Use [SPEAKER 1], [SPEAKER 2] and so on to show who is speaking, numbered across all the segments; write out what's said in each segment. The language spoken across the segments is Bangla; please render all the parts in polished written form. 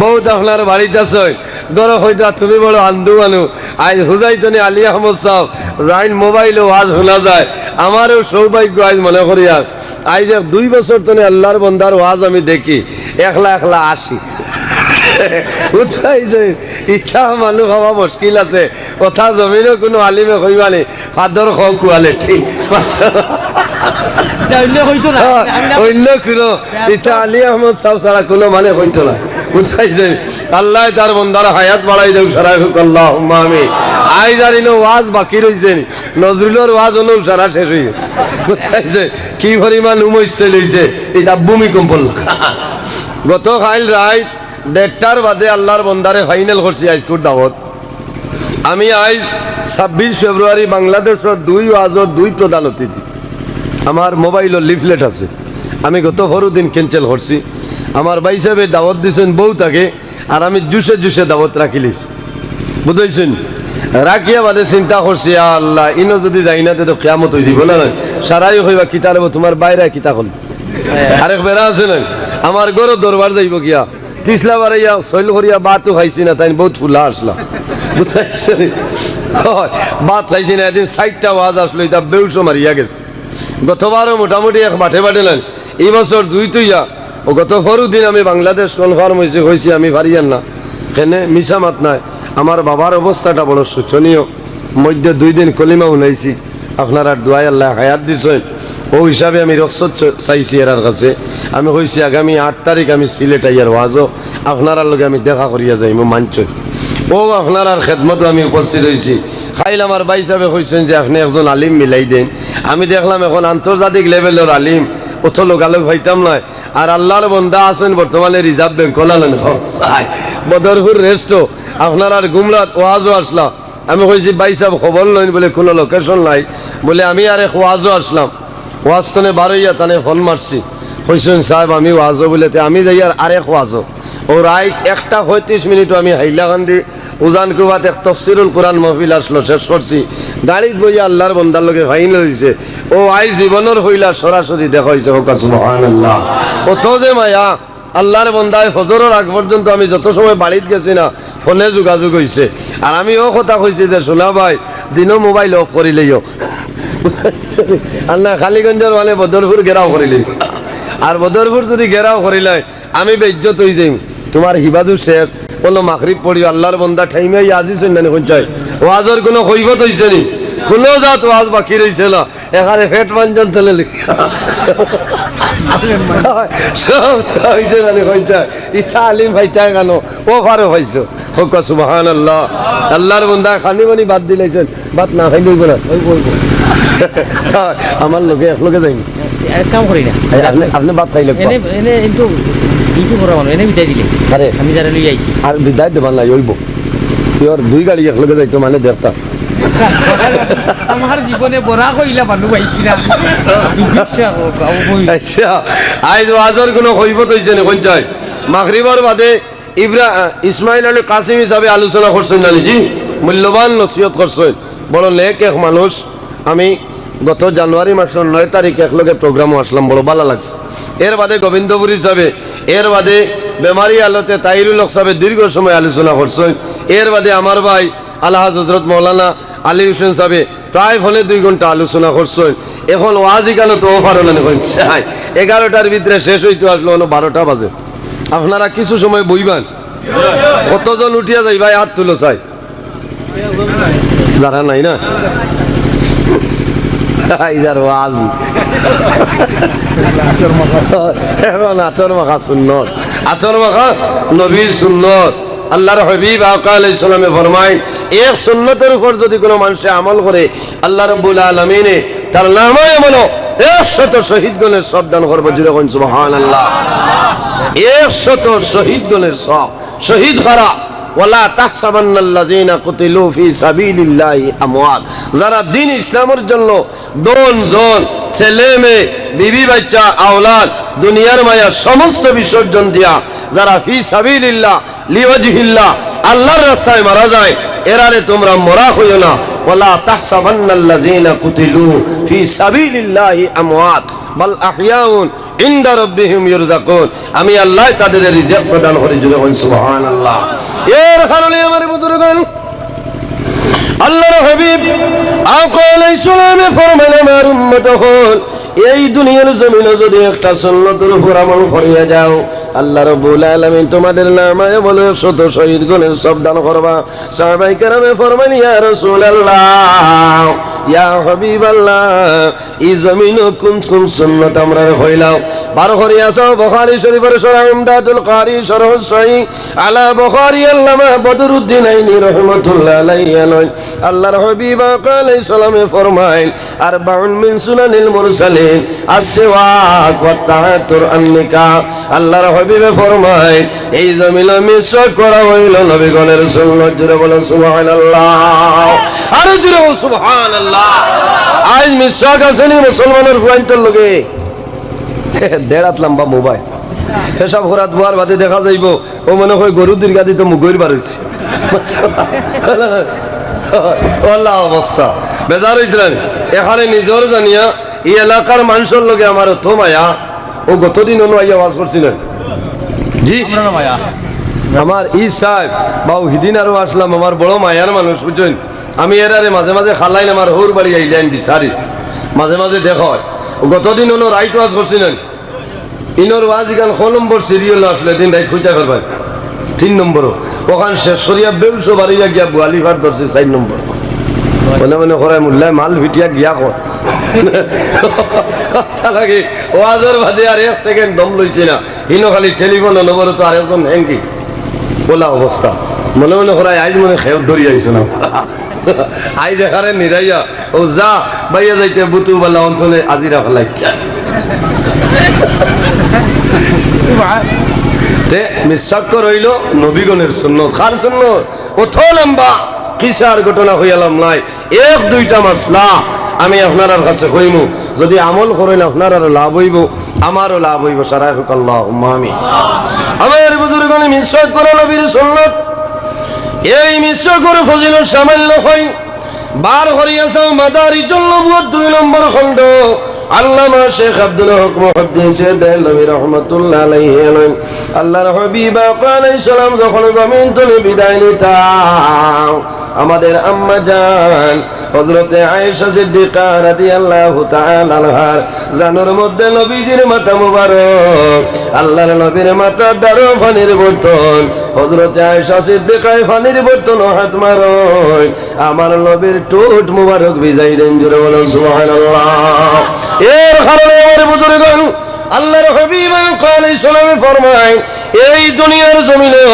[SPEAKER 1] বহুত আপনার বাড়িতে আছে গর হইতা তুমি বড় আন্দু আনু আজ হুজাইতনি আলী আহমদ সাহেব রাইন মোবাইলে ওয়াজ শোনা যায় আমারও সৌভাগ্য আজ মনে করি আর আজ 2 বছর তনে আল্লাহর বন্দার ওয়াজ আমি দেখি একলা একলা আসি ইচ্ছা মানুষ হওয়া মুশকিল আছে কথা জমিনও কোনো আলিমে কইবানি ফাদর খাও কুয়ালে ঠিক অন্য কোনো ইচ্ছা আলী আহমদ সাহেব ছাড়া কোনো মানে হইতো না বুঝাইছে আল্লাহ তার বন্দার হায়াত বাড়াই দেউ সারা আল্লাহুম্মা আমিন আই জানিনো ওয়াজ বাকি রইছে নজরুলের ওয়াজ হলো সারা শেষ হয়ে গেছে বুঝাইছে কি পরিমাণ উমৈছে লইছে এটা ভূমিকম্প গত কাল রাত 1:30টার বাদে আল্লাহর বন্দারে ফাইনাল করছি আজকুর দাওয়াত আমি আজ 26 ফেব্রুয়ারি বাংলাদেশের 2 ওয়াজর 2 প্রধান অতিথি আমার মোবাইলের লিফলেট আছে আমি গত দিন ক্যান্সেল করছি আমার ভাই সাহেব দাওয়াত দিয়েছেন বউ তাকে আর আমি জুসে দাওয়াত রাখিলিস বুঝাইছেন রাখিয়া বাদে চিন্তা করছি আল্লাহ ইনো যদি যাই না তো কিয়ামত হয়ে যাবে বলে না সারাই হইবা কিতা নেব তোমার বাইরে কিতা হল আরেক বেড়া আছে না আমার গরো দরবার যাইব গিয়া তিসলা বাড়াইয়া শৈল করিয়া বাতও খাইছি না তাই বহুত ফুলা আসলা বুঝাইছেন বাত খাইছি না এদিন 60টা ওয়াজ আসলো এটা বেউসো মারিয়া গেছে গতবারও মোটামুটি এক বাটে বাটেলেন এই বছর জুই তুইয়া ও গত দিন আমি বাংলাদেশ কনফার্ম হয়েছি আমি পারিয়ান না কেনে মিশা মাত নাই আমার বাবার অবস্থাটা বড় শোচনীয় মধ্যে 2 দিন কলিমা উনাইছি আপনারা দোয়াই আল্লাহ হায়াত দিছেন ও হিসাবে আমি রক্ষত চাইছি এর কাছে আমি কইছি আগামী 8 তারিখ আমি সিলেট আইয়ার ওয়াজও আপনারা লগে আমি দেখা করিয়া যাইম মানছ ও আপনার খেদমত আমি উপস্থিত হয়েছি খাইল আমার ভাই সাহেব কইছেন যে আপনি একজন আলিম মিলাই দেন আমি দেখলাম এখন আন্তর্জাতিক লেভেলের আলিম অত লোকালোক হইতাম নয় আর আল্লাহর বন্দা আছেন বর্তমানে রিজার্ভ ব্যাংক খোলালেন বদরপুর রেস্টও আপনার আর গুমরাত ওয়াজও আসলাম আমি কইছি ভাই সাহেব খবর লইন বলে কোনো লোকেশন নাই বলে আমি আর এক ওয়াজও আসলাম ওয়াজ তনে বারোইয়া তানে ফোন মারছি কইছেন সাহেব আমি ওয়াজও বলেতে আমি যাই আর আরেক ওয়াজও ও রাইট 1:35 আমি হাইলাকান্দি উজান কুবাত এক তফসিরুল কোরআন মাহফিল আসলো শেষ করছি গাড়িত বইয়া আল্লাহর বন্দার লগে ফাইনাল হয়েছে ও আই জীবনের হইলা সরাসরি দেখা হয়েছে হোক সুবহানাল্লাহ ও তো যে মায়া আল্লাহর বন্দায় ফজরের আগ পর্যন্ত আমি যত সময় বাড়িতে গেছি না ফোনে যোগাযোগ হয়েছে আর আমি ও কথা কইছি যে শোনা ভাই দিনও মোবাইল অফ করিলেও আল্লাহ খালিগঞ্জের মানে বদরপুর ঘেরাও করিলে আর বদরপুর যদি ঘেরাও করিলে আমি বেজ্জত হয়ে যাই তোমার হিবাজু শেষ বললো মাগরিব পড়ি আল্লাহর বন্দা ঠাইমে আজিছেন না কোনটাই ওয়াজের কোনো কৈফত হয়েছে নি কোনো জাত ওয়াজ বাকি রয়েছে না এখানে ফেট মানজন চলে সব হয়েছে না কোনটাই ইচ্ছা আলিম ভাইটা কেন ও ভারো ভাইছো হোক সুবহানাল্লাহ আল্লাহর বন্দা খানি বানি বাদ দিলেছেন বাদ না খাই লইব না আমার লোকে এক লোকে যাইনি
[SPEAKER 2] এক কাম করি না
[SPEAKER 1] আপনি বাদ খাইলে
[SPEAKER 2] এনে কিন্তু ডিউটি করা মানুষ এনে বিদায় দিলে
[SPEAKER 1] আরে
[SPEAKER 2] আমি যারা লই আইছি
[SPEAKER 1] আর বিদায় দেবার নাই ওইব তোর 2 গাড়ি এক লোকে যাইতো মানে দেখতা
[SPEAKER 2] আমার জীবনে বড়া কইলা মানুষ পাইছি না
[SPEAKER 1] আচ্ছা আজ ওয়াজের কোনো কৈফত হইছে না কোনটাই মাগরিবের বাদে ইসমাইল আলী কাসিম হিসাবে আলোচনা করছেন না জি মূল্যবান নসিহত করছেন বড় নেক এক মানুষ আমি গত জানুয়ারি মাসের 9 তারিখ একলগে প্রোগ্রামও আসলাম বড় ভালো লাগছে এর বাদে গোবিন্দপুর হিসাবে এর বাদে বেমারি আলোতে তাইরুল হক সাহেব দীর্ঘ সময় আলোচনা করছেন এর বাদে আমার ভাই আলহাজ হজরত মৌলানা আলী হোসেন সাহেব প্রায় ফলে 2 ঘন্টা আলোচনা করছেন এখন ওয়াজ এখানে তো অফার হলেন 11টার ভিতরে শেষ হইতে আসলো 12টা বাজে আপনারা কিছু সময় বইবেন কতজন উঠিয়া যাই ভাই হাত তুলো চাই যারা নাই না এখন আতর মাখা সুন্নত আতর মাখা নবীর সুন্নত আল্লাহর হাবিব আকা আলাইহিস সালামে ফরমায় এক সুন্নতের উপর যদি কোনো মানুষ আমল করে আল্লাহ রাব্বুল আলামিনে তার নামে আমল 100 শহীদগণের সব দান করবে জুড়ে কোন সুবহানাল্লাহ 100 শহীদগণের সব শহীদ করা ওয়ালা তাহসাবান্নাল্লাযিনা কুতিলু ফি সাবিলিল্লাহি আমওয়াত যারা দ্বীন ইসলামের জন্য জন ছেলে মেয়ে বিবি বাচ্চা আওলাদ দুনিয়ার মায়া সমস্ত বিসর্জন দিয়া যারা ফি সাবিলিল্লাহ লিওয়াজহিল্লাহ আল্লাহর রাস্তায় মারা যায় এরারে তোমরা মরা হইও না ওয়ালা তাহসাবান্নাল্লাযিনা কুতিলু ফি সাবিলিল্লাহি আমওয়াত বাল আহইয়াউন ইনদা রাব্বিহিম ইরযাকুন, আমি আল্লাহ তাদের রিজিক প্রদান করি। জুড়ে বলেন সুবহানাল্লাহ। এর কারণে আমার বুজুর্গগণ, আল্লাহর হাবিব আকা আলাইহিস সালামে ফরমালেন, আমার উম্মত হল এই দুনিয়ার জমিনে যদি একটা সুন্নতের উপর আমল করিয়া যাও, আল্লাহ রাব্বুল আলামিন তোমাদের নামায়ে বলে 100 শহীদ গুণের সব দান করবা। সাহাবায়ে কেরামে ফরমান, ইয়া রাসূলুল্লাহ, ইয়া হাবিবাল্লাহ, এই জমিনে কোন কোন সুন্নাত আমরা হইলাও বার করিয়া যাও। বুখারী শরীফের সূরা ইমদাদুল কারি শরহ সহিহ আলা বুখারী আল্লামা বদরুদ্দিন আইনি রাহমাতুল্লাহ আলাইহি আল্লাহর হাবিব আলাইহিস সালামে ফরমাইল, 40 মিন সুনানিল মুরসালিন আসওয়াক ওয়া তাহাতুর আন-নিকাহ। আল্লাহর হাবিবে ফরমায়, এই জমিনে মিসওয়াক করা হইল নবীগণের সুন্নাত। জুড়ে বলো সুবহানাল্লাহ, আর জুড়ে বলো সুবহানাল্লাহ। আজ মিসওয়াক আসেনি মুসলমানের ফুয়াইন্তর লগে দেড়াত লম্বা মোবাইল এসব হরাত বুয়ার বাদে দেখা যাইব ও মনে হয় গরু দীর্ঘাদি তো মুগৈর বার হয়েছে। আল্লাহ অবস্থা বেজার হইতেন। এখানে নিজর জানিয়া এই এলাকার মানুষের লগে আমার অত মায়া। ও গতদিন অনুয়াইয়া ওয়াজ করছিলেন জি, আমার ই সাহেব বা হিদিন আরো আসলাম, আমার বড় মায়ার মানুষ বুঝছেন। আমি এরারে মাঝে মাঝে খালাইন, আমার হোর বাড়ি আইলেন বিচারি, মাঝে মাঝে দেখা হয়। গতদিন হলো রাইট ওয়াজ করছিলেন, ইনোর ওয়াজ গান ক নম্বর সিরিয়াল আসলে দিন রাইট হইতে পারবেন 3 নম্বরও ওখান শেষ সরিয়া বেউসো বাড়িয়া গিয়া বুয়ালি ভাট ধরছে 4 নম্বর। মনে মনে করায় মোল্লায় মাল ভিটিয়া গিয়া কর আচ্ছা লাগে ওয়াজের বাদে আর 1 সেকেন্ড দম লইছে না। ইনো খালি টেলিফোন নম্বর তো আরেকজন হ্যাঙ্কি বলা অবস্থা। মনে মনে করায় আইজ মনে খেয়ে ধরি আইছো না আই দেখারে নিরাইয়া ও যা বাইয়া যাইতে বুতু বালা অন্তনে আজিরা ফেলাই তে মিসওয়াক রইল নবীগণের সুন্নাত। কার সুন্নাত? অত লম্বা কিসার ঘটনা হইয়ালাম নাই, 1-2টা মাসলা আমি আপনার কাছে কইমু। যদি আমল করেন আপনার লাভ হইব, আমারও লাভ হইব। সারা হোক আল্লাহুম্মা আমিন। আমার বুজুর্গগণ, মিসওয়াক করা নবীর সুন্নাত। এই মিসওয়াকের ফজিলত সামান্য হয়। বার করিয়াছে মাদারিজুন নবুওয়াত 2 নম্বর খণ্ড, আল্লামা শেখ আব্দুল হক মুহাদ্দিস দেহলভী রাহমাতুল্লাহ আলাইহি বলেন, আল্লাহর হাবিব আলাইহিস সালাম যখন জমিন থেকে বিদায় নিতাম, আমাদের আম্মা জান হযরতে আয়েশা সিদ্দিকা রাদিয়াল্লাহু তাআলা আনহার জানুর মধ্যে নবীজির মাথা মুবারক, আল্লাহর নবীর মাথা দ্বারা পানির বোতল, হযরতে আয়েশা সিদ্দিকায় পানির বোতল হাত মারয়, আমার নবীর ঠোঁট মুবারক ভিজাই দেন। জোরে বলো সুবহানাল্লাহ। এর কারণে আমার বুজুর্গগণ, আল্লাহর হাবিব আলাইহিস সালাম ফরমায়, এই দুনিয়ার জমিনে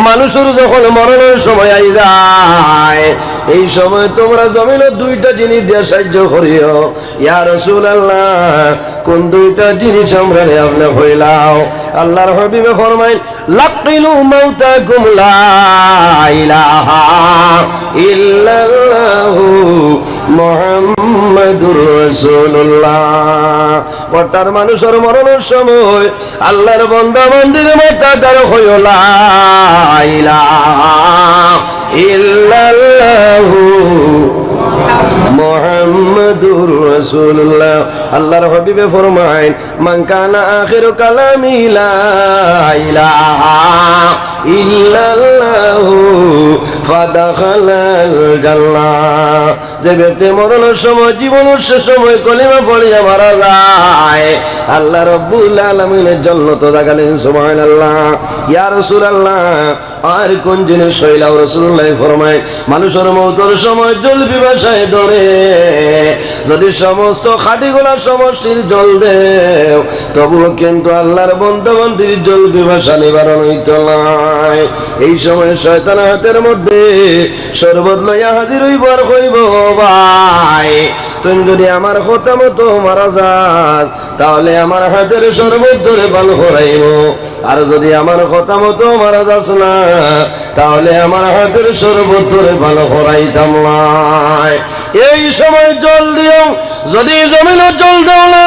[SPEAKER 1] মানুষের যখন মরণের সময় আই যায়, এই সময় তোমরা জমিনে 2টা জিনিস দিয়ে সাহায্য করিও। ইয়া রাসূলুল্লাহ, কোন 2টা জিনিস আমরা আপনি হইলাও? আল্লাহর হাবিব ফরমায়, লাকিলু মাউতাকুম লা ইলাহা ইল্লাল্লাহু মুহাম্মাদুর রাসূলুল্লাহ। অর্থাৎ মানুষের মরণের সময় আল্লাহর বান্দা বান্দির মাথা দ্বারা হইল লা ইলাহা ইল্লাল্লাহু মুহাম্মাদুর রাসূলুল্লাহ। আল্লাহর হাবিবে ফরমায়, মান কানা আখিরু কালামি লা ইলাহা ইল্লাল্লাহু ফাদাখালাল জান্নাহ। যে ব্যক্তি মরণের সময়, জীবনের শেষ সময় কলিমা পড়িয়া মারা যায়, আল্লাহ রাব্বুল আলামিনের জান্নাত জাগালেন। সুবহানাল্লাহ। ইয়া রাসূলুল্লাহ, আর কোন জিনিস হইলাও? রাসূলুল্লাহ ফরমায়, মানুষের মওতের সময় জল পিপাসায় ধরে, যদি সমস্ত খাঁটিগুলা সমষ্টির জল দেও, তবুও কিন্তু আল্লাহর বান্দা বান্দির জল পিপাসা নিবারণ হইত না। এই সময় শয়তান হাতের মধ্যে শরবত লইয়া হাজির হইবার কইব, ভাই তুই যদি আমার কথা মতো মারা যাস, তাহলে আমার হাতের শরবত ধরে পান করাইব। আর যদি আমার কথা মতো মারা যাস না, তাহলে আমার হাতের শরবত ধরে পান করাইতাম না। এই সময় জল দিও, যদি জমিনে জল দাও না,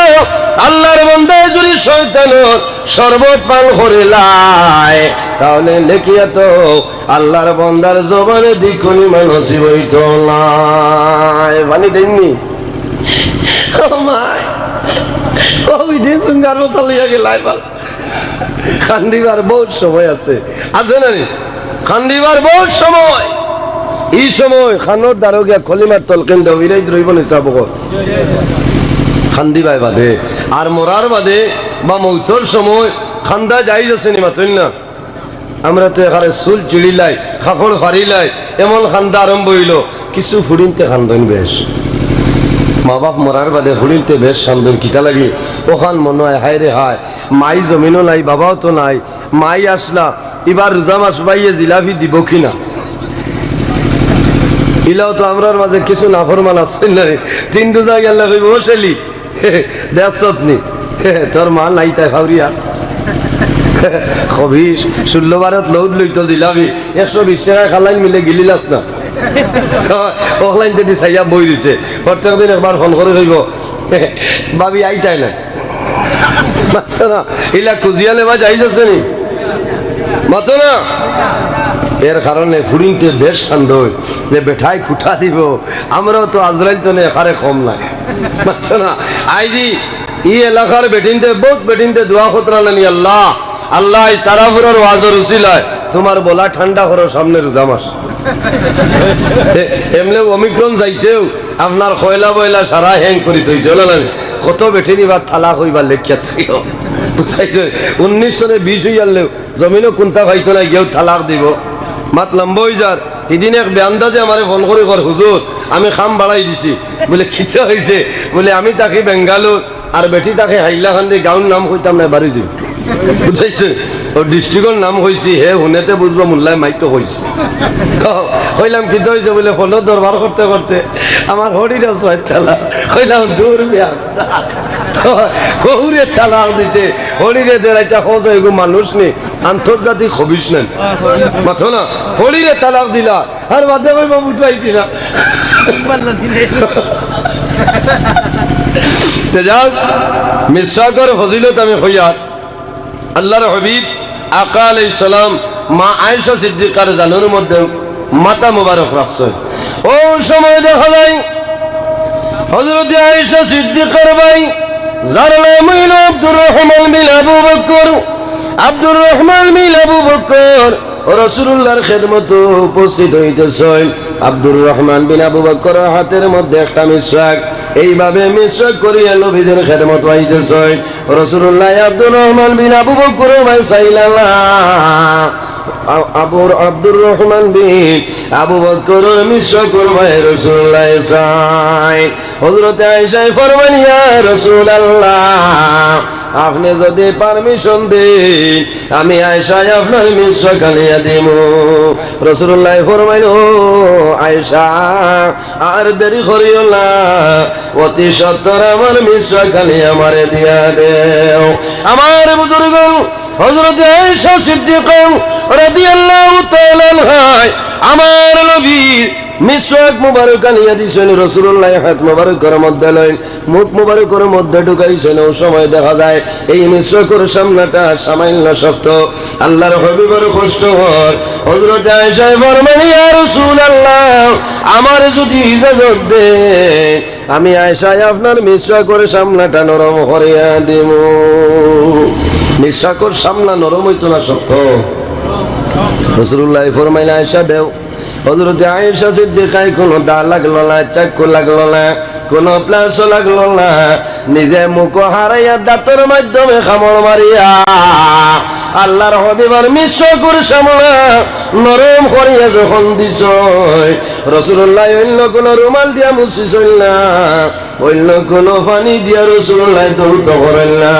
[SPEAKER 1] আল্লাহর বান্দা যদি শয়তানের শরবত পান করে লাই, তাহলে লেখিয়া তো আল্লাহর বান্দার জবানে দ্বিগুণ নসিব হইত না। পানি দেননি ও বিধি সুঙ্গার মতো লইয়া গেলাই বাল খান্দিবার বহুত সময় আছে না নি খান্দিবার বহুত সময় এই সময় খানোর দ্বারা গিয়া কলিমার তলকেন দেব ইরাই রইব নিচাব খান্দিবাই বাদে আর মরার বাদে বা মৌতর সময় খান্দা যাই যাচ্ছে নি মাতইল না আমরা তো এখানে চুল চিড়িলাই কাপড় ফাড়িলাই এমন খান্দা আরম্ভ হইল কিছু ফুড়িনতে খান্দন বেশ মা বাপ মরার বাদে ফুড়িনতে বেশ খান্দন কিতা লাগি ওখান মনে হয় হায় রে হায় মাই জমিনও নাই বাবাও তো নাই মাই আসলা এবার রোজা মাস বাইয়ে জিলাপি দিব কিনা ইলাও তো আমরার মাঝে কিছু নাফরমান আসছেন না রে 3 রোজা গেলে কইব ও শেলি দেখছত নি তোর মা নাই তাই ভাউরি আসছে খবিস 16 বারত লৌড লইতো জিলাপি 120 টাকা খালাইন মিলে গিলিলাস না অনলাইন যদি চাইয়া বই দিছে প্রত্যেক দিন একবার ফোন করে কইব ভাবি আইতাই না মাত্র না ইলা কুজিয়ালে বা যাই যাচ্ছে নি মাত্র না এর কারণে ফুড়িনতে বেশ সন্দেহ যে বেঠাই কুঠা দিব আমরাও তো আজরাইল তো এখানে কম নাই মাত্র না আইজি ই এলাকার বেটিনতে বহুত বেটিনতে দোয়া খতরা নানি আল্লাহ আল্লাহ তারাফুরের ওয়াজর উসিলায় তোমার বলা ঠান্ডা করো সামনে রোজা মাস এমনি অমিক্রম যাইতেও আপনার কয়লা বয়লা সারা হ্যাং করি তৈছে কত বেঠে নিবার তালাক হইবার লেখিয়া ছিল বুঝাইছে 19 সনে 20 হইয়ালেও জমিনও কোনটা ভাইতো না গিয়েও তালাক দিব মাত লম্বা হয়ে যার এদিন এক বেআন্দাজে আমারে ফোন করে কর হুজুর আমি খাম বাড়াই দিছি বলে খিচা হয়েছে বলে আমি তাকে বেঙ্গালোর আর বেটি তাকে হাইলাকান্দি গাঁওর নাম কইতাম না বাড়ি যাই বুঝাইছে ওর ডিস্ট্রিক্টের নাম হয়েছি হে হুনেতে বুঝবো মোল্লায় মাইকো হয়েছে কইলাম কি হয়েছে বলে হলো দরবার করতে করতে আমার হরিরা ছয় চালা কইলাম দূর হৌরে চালাক দিতে হরিরে দেড়াইটা হজ এগো মানুষ নেই আন্তর্জাতিক হবিস নেন মাথো না হরিরে তালাক দিলা আর বাদে কইবা বুঝাইছি না তে যাও মিসওয়াকের ফজিলত আমি কইয়ার আল্লাহর হাবিব আকা আলাইহিস সালাম মা আয়েশা সিদ্দিকার জানুর মধ্যে মাথা মোবারক রাখছেন ও সময় দেখা যায় হযরত আয়েশা সিদ্দিকার ভাই যার নাম হইল আব্দুর রহমান বিন আবু বকর আব্দুর রহমান বিন আবু বকর রাসূলুল্লাহর খেদমতে উপস্থিত হইতেছেন আব্দুর রহমান বিন আবু বকর হাতের মধ্যে একটা মিসওয়াক এইভাবে মিসওয়াক করিয়া নবীর খেদমত হইতেছেন রাসূলুল্লাহ আব্দুর রহমান বিন আবু বকর ভাই সাইলাল্লাহ আব্দুর রহমান বিন আবু বকর মিসওয়াক ভাই রাসূলুল্লাহ সাই হযরত আয়েশা ফরমান ইয়া রাসূলুল্লাহ আপনি যদি পারমিশন দেন আমি আয়েশা আপনার মিসওয়াক আনিয়া দেব রাসূলুল্লাহ ফরমাইল ও আয়েশা আর দেরি করিও না অতি সত্বর আমার মিসওয়াক আনিয়া আমারে দিয়া দেও আমার বুজুর্গ হযরত আয়েশা সিদ্দিকা রাদিয়াল্লাহু তাআলা আনহা আমার নবীর মিসওয়াক মুবারক আনিয়া দিছেন রাসূলুল্লাহ হাত মুবারকের মধ্যে লইন মুখ মুবারকের মধ্যে ঢুকাইছেন ও সময় দেখা যায় এই মিসওয়াকের সামনাটা সামান্য শক্ত আল্লাহর হাবিবের কষ্ট হয় হযরত আয়েশা ফরমান ইয়া রাসূলুল্লাহ আমার যদি ইজাজত দেন আমি আয়েশা আপনার মিসওয়াকের সামনাটা নরম করিয়া দেব মিসওয়াকের সামনা নরম হইতো না শক্ত রাসূলুল্লাহ ফরমাইলেন আয়েশা দেও হযরত আয়েশা সিদ্দিকা কোনো দা লাগলো না চাকু লাগলো না কোনো প্লাস লাগলো না নিজে মুখ হারাইয়া দাঁতের মাধ্যমে খামড় মারিয়া আল্লাহর হাবিবের মিসওয়াকের সামনা নরম করিয়া যখন দিছ রাসূলুল্লাহ অন্য কোন রুমাল দিয়া মুছিছেন না অন্য কোন পানি দিয়া রাসূলুল্লাহ দৌত করেন না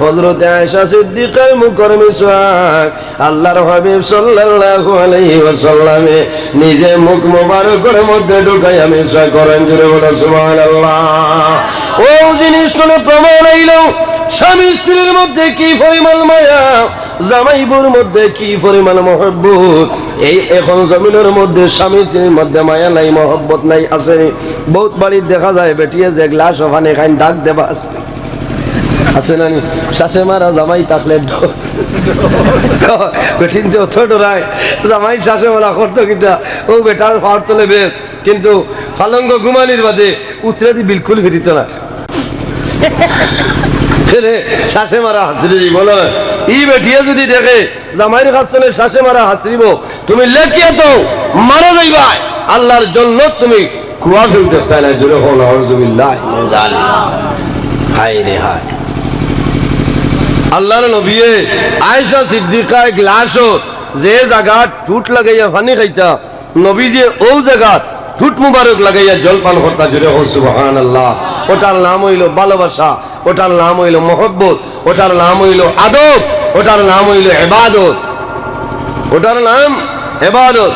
[SPEAKER 1] হযরত আয়েশা সিদ্দিকার মুখের মিসওয়াক আল্লাহর হাবিব সাল্লাল্লাহু আলাইহি ওয়াসাল্লামে নিজে মুখ মুবারকের মধ্যে ঢুকাইয়া মিসওয়াক করেন জোরে বলো সুবহানাল্লাহ ও জিনিসটা প্রমাণ হইল স্বামী স্ত্রীর মধ্যে কি পরিমাণ মায়া জামাইবুর মধ্যে কি পরিমাণ মহব্বত এই এখন জমিনের মধ্যে স্বামী স্ত্রীর মধ্যে মায়া নাই মহব্বত নাই আছে বহুত বাড়ি দেখা যায় বেটিয়ে যে গ্লাস ওখানে খাই দাগ দেবা আছে না শাশে মারা জামাই থাকলে বেটিনতে অত ডরায় জামাই শাশে মারা করতো কিনা ও বেটার ফাওয়ার তোলে বেশ কিন্তু ফালঙ্গ ঘুমানির বাদে উতরে দি বিলকুল ফিরিত না ফেরে শ্বাসে মারা হাসরি বলো ই বেটিয়ে যদি দেখে জামাইয়ের কাছে শ্বাসে মারা হাসরিব তুমি লেখিয়ে তো মারা যাইবা আল্লাহর জন্য তুমি কুয়া ফেউ দেখতে না জোরে হল আউযুবিল্লাহ মিন যালিক হায় রে হায় আল্লাহর নবী আয়েশা সিদ্দিকা গ্লাসও যে জায়গা টুট লাগাইয়া পানি খাইতা নবীজি ও জায়গা টুট মুবারক লাগাইয়া জলপান করতা জোরে হল সুবহানাল্লাহ ওটার নাম হইল ভালোবাসা ওটার নাম হইল মহব্বত ওটার নাম হইল আদব ওটার নাম হইল ইবাদত ওটার নাম ইবাদত